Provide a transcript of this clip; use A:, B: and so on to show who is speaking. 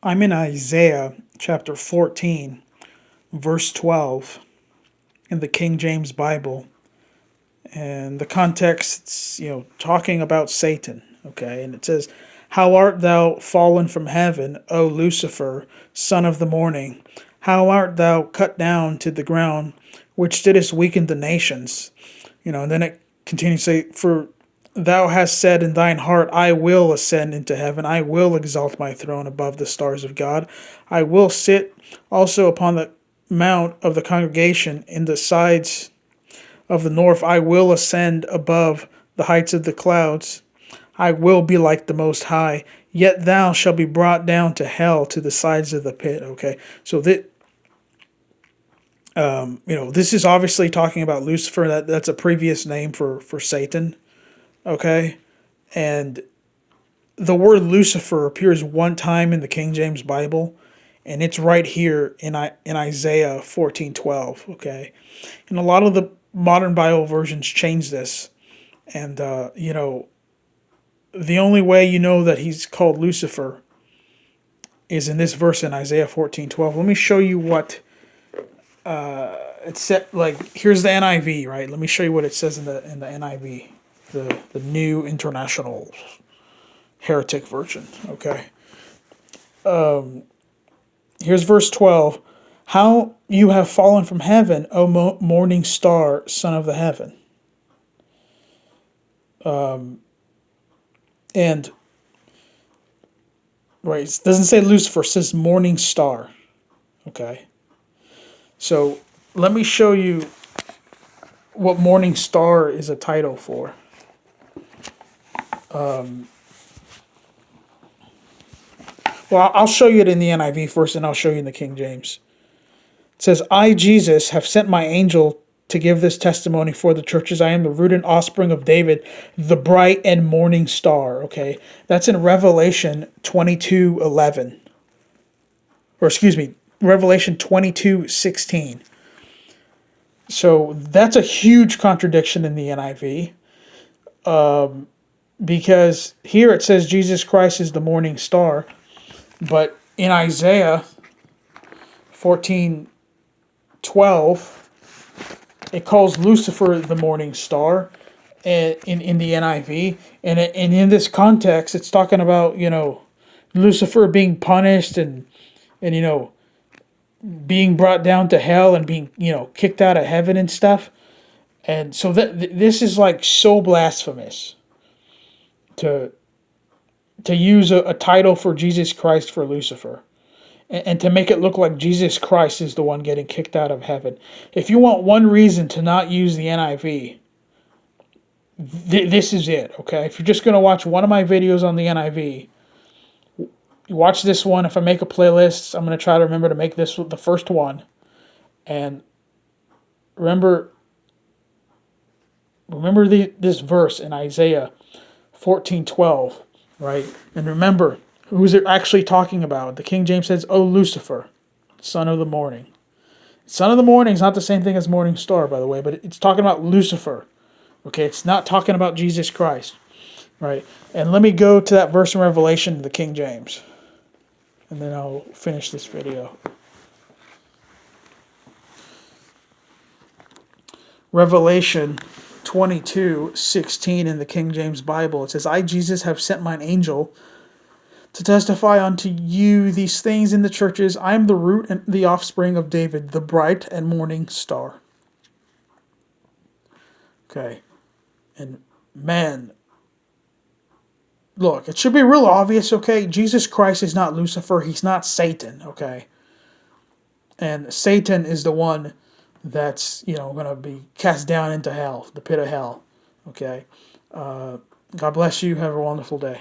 A: I'm in Isaiah chapter 14, verse 12 in the King James Bible. And the context, it's, talking about Satan, okay? And it says, "How art thou fallen from heaven, O Lucifer, son of the morning? How art thou cut down to the ground, which didst weaken the nations?" And then it continues to say, "For thou hast said in thine heart, I will ascend into heaven. I will exalt my throne above the stars of God. I will sit also upon the mount of the congregation in the sides of the north. I will ascend above the heights of the clouds. I will be like the Most High. Yet thou shalt be brought down to hell, to the sides of the pit." Okay, so this is obviously talking about Lucifer. That's a previous name for Satan. Okay, and the word Lucifer appears one time in the King James Bible, and it's right here in Isaiah 14:12. Okay, and a lot of the modern Bible versions change this, and the only way you know that he's called Lucifer is in this verse in Isaiah 14:12. Let me show you what it said. Like, here's the NIV, right? Let me show you what it says in the NIV, the New International Heretic Version. Okay. Here's verse 12. "How you have fallen from heaven, O morning star, son of the heaven." And right, it doesn't say Lucifer, it says morning star. Okay. So let me show you what morning star is a title for. Well, I'll show you it in the NIV first, and I'll show you in the King James. It says, "I, Jesus, have sent my angel to give this testimony for the churches. I am the root and offspring of David, the bright and morning star." Okay, that's in Revelation 22:11. Or excuse me, Revelation 22:16. So that's a huge contradiction in the NIV. Because here it says Jesus Christ is the morning star, but in Isaiah 14:12, it calls Lucifer the morning star, and in the NIV, and in this context, it's talking about Lucifer being punished and being brought down to hell and being kicked out of heaven and stuff, and so this is like so blasphemous to use a title for Jesus Christ for Lucifer, and to make it look like Jesus Christ is the one getting kicked out of heaven. If you want one reason to not use the NIV, this is it, okay? If you're just going to watch one of my videos on the NIV, you watch this one. If I make a playlist, I'm going to try to remember to make this the first one. And remember this verse in Isaiah 14:12, right? And remember, who's it actually talking about? The King James says, "O Lucifer, son of the morning." Son of the morning is not the same thing as morning star, by the way, but it's talking about Lucifer. Okay, it's not talking about Jesus Christ, right? And let me go to that verse in Revelation, the King James, and then I'll finish this video. Revelation 22:16 in the King James Bible. It says, "I, Jesus, have sent mine angel to testify unto you these things in the churches. I am the root and the offspring of David, the bright and morning star." Okay. And man, look, it should be real obvious, okay? Jesus Christ is not Lucifer. He's not Satan, okay? And Satan is the one that's, going to be cast down into hell, the pit of hell, okay? God bless you. Have a wonderful day.